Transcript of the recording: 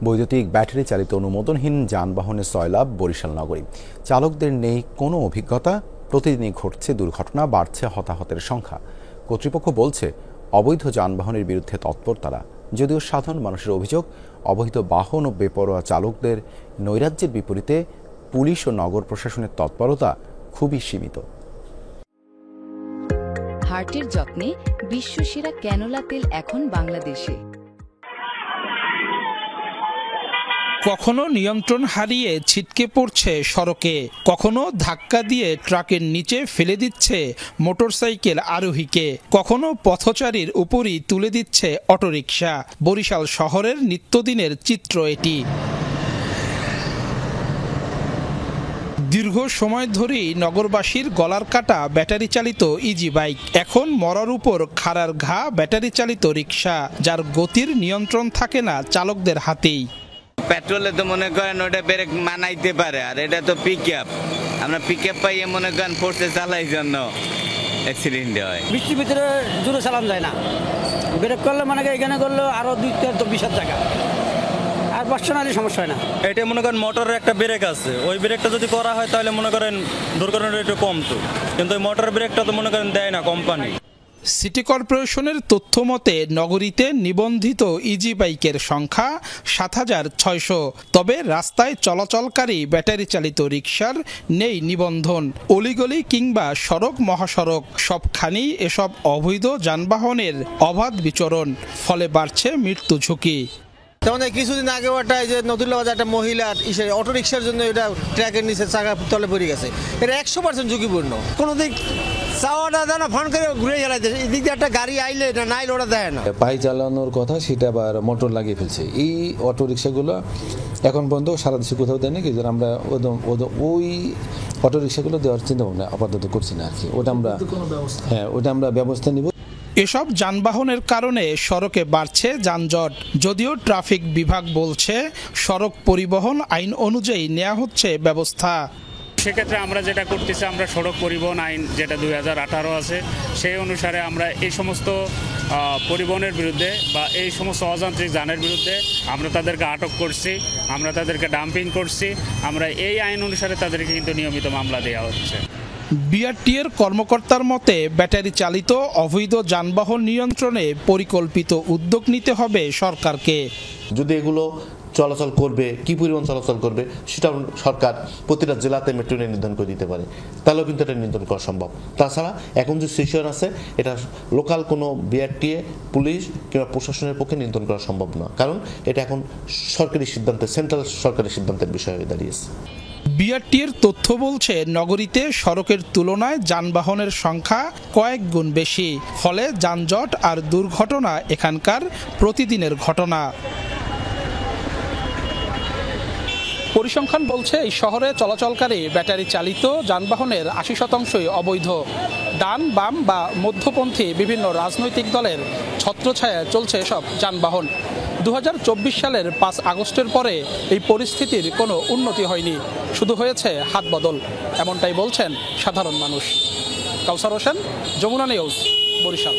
বৈদ্যুতিক ব্যাটারি চালিত অনুমোদনহীন যানবাহনের সয়লাভ বরিশাল নগরী। চালকদের নেই কোনো অভিজ্ঞতা, প্রতিদিনই ঘটছে দুর্ঘটনা, বাড়ছে হতাহতের সংখ্যা। কর্তৃপক্ষ বলছে অবৈধ যানবাহনের বিরুদ্ধে তৎপর তারা। যদিও সাধারণ মানুষের অভিযোগ, অবৈধ বাহন ও বেপরোয়া চালকদের নৈরাজ্যের বিপরীতে পুলিশ ও নগর প্রশাসনের তৎপরতা খুবই সীমিত। হার্টের যত্নে বিশ্বসেরা ক্যানোলা তেল এখন বাংলাদেশে। কখনো নিয়ন্ত্রণ হারিয়ে ছিটকে পড়ছে সড়কে, কখনো ধাক্কা দিয়ে ট্রাকের নিচে ফেলে দিচ্ছে মোটরসাইকেল আরোহীকে, কখনো পথচারীর উপরই তুলে দিচ্ছে অটোরিকশা। বরিশাল শহরের নিত্যদিনের চিত্র এটি। দীর্ঘ সময় ধরেই নগরবাসীর গলার কাটা ব্যাটারি চালিত ইজি বাইক, এখন মরার উপর খাড়ার ঘা ব্যাটারি চালিত রিকশা, যার গতির নিয়ন্ত্রণ থাকে না চালকদের হাতেই। পেট্রোলে তো মনে করেন ওটা ব্রেক মানাইতে পারে, আর এটা তো পিক আপ, আমরা পিক আপ পাইয়ে মনে করেন ফোর্সে চালাই জন্য অ্যাক্সিডেন্ট হয়। বৃষ্টির ভিতরে জোরে চালান যায় না, ব্রেক করলে মানে এখানে করলে আরো 2-3 জায়গা, আর পার্সোনালি সমস্যা হয় না। এটা মনে করেন মোটরের একটা ব্রেক আছে, ওই ব্রেকটা যদি করা হয় তাহলে মনে করেন দুর্ঘটনাটা একটু কমতো, কিন্তু ওই মোটর ব্রেকটা তো মনে করেন দেয় না কোম্পানি। সিটি কর্পোরেশনের তথ্য মতে নগরীতে নিবন্ধিত ইজি বাইকের সংখ্যা ৭৬০০। তবে রাস্তায় চলাচলকারী ব্যাটারি চালিত রিকশার নেই নিবন্ধন। অলিগলি কিংবা সড়ক মহাসড়ক সবখানেই এসব অবৈধ যানবাহনের অবাধ বিচরণ, ফলে বাড়ছে মৃত্যু ঝুঁকি। যেমন কিছুদিন আগে ওটা যে নতুল্লা বাজার একটা মহিলার অটো রিক্সার জন্য এটা ট্র্যাকের নিচে চাকা তলে পড়ে গেছে। এটা 100% ঝুঁকিপূর্ণ। কোনো দিক চাওয়াটা দেয় না, ফান করে ঘুরে চালাইতে, এদিক দিয়ে একটা গাড়ি আইলে এটা নাইলে ওটা দেয় না। পায়ে চালানোর কথা সেটা আবার মোটর লাগিয়ে ফেলছে। এই অটো রিক্সাগুলো এখন পর্যন্ত সারা দেশে কোথাও দেয়নি, কিন্তু আমরা ওই অটো রিক্সাগুলো দেওয়ার চিন্তা ভাবনা আপাতত করছি না আর কি। ওটা আমরা ব্যবস্থা নিব। এসব যানবাহনের কারণে সড়কে বাড়ছে যানজট। যদিও ট্রাফিক বিভাগ বলছে সড়ক পরিবহন আইন অনুযায়ী নেওয়া হচ্ছে ব্যবস্থা। সেক্ষেত্রে আমরা যেটা করতেছি, আমরা সড়ক পরিবহন আইন যেটা 2018 আছে, সেই অনুসারে আমরা এই সমস্ত পরিবহনের বিরুদ্ধে বা এই সমস্ত অযান্ত্রিক যানের বিরুদ্ধে আমরা তাদেরকে আটক করছি, আমরা তাদেরকে ডাম্পিং করছি। আমরা এই আইন অনুসারে তাদেরকে কিন্তু নিয়মিত মামলা দেওয়া হচ্ছে। বিআরটিএর কর্মকর্তার মতে ব্যাটারি চালিত অবৈধ যানবাহন নিয়ন্ত্রণে পরিকল্পিত উদ্যোগ নিতে হবে সরকারকে। যদি এগুলো চলাচল করবে, কি পরিমাণ চলাচল করবে, সেটা সরকার প্রতিটা জেলাতে মেট্রো রেল নির্ধারণ করে দিতে পারে, তাহলেও কিন্তু এটা নিয়ন্ত্রণ করা সম্ভব। তাছাড়া এখন যে সিচুয়েশন আছে, এটা লোকাল কোনো বিআরটিএ, পুলিশ কিংবা প্রশাসনের পক্ষে নিয়ন্ত্রণ করা সম্ভব না, কারণ এটা এখন সরকারি সিদ্ধান্তে, সেন্ট্রাল সরকারি সিদ্ধান্তের বিষয় হয়ে দাঁড়িয়েছে। বিআরটিএর তথ্য বলছে নগরীতে সড়কের তুলনায় যানবাহনের সংখ্যা কয়েক গুণ বেশি, ফলে যানজট আর দুর্ঘটনা এখানকার প্রতিদিনের ঘটনা। পরিসংখ্যান বলছে এই শহরে চলাচলকারী ব্যাটারি চালিত যানবাহনের ৮০%ই অবৈধ। ডান, বাম বা মধ্যপন্থী বিভিন্ন রাজনৈতিক দলের ছত্রছায়ায় চলছে এসব যানবাহন। 2024 সালের 5 আগস্টের পরে এই পরিস্থিতির কোনো উন্নতি হয়নি, শুধু হয়েছে হাত বদল, এমনটাই বলছেন সাধারণ মানুষ। কাউসার হোসেন, যমুনা নিউজ, বরিশাল।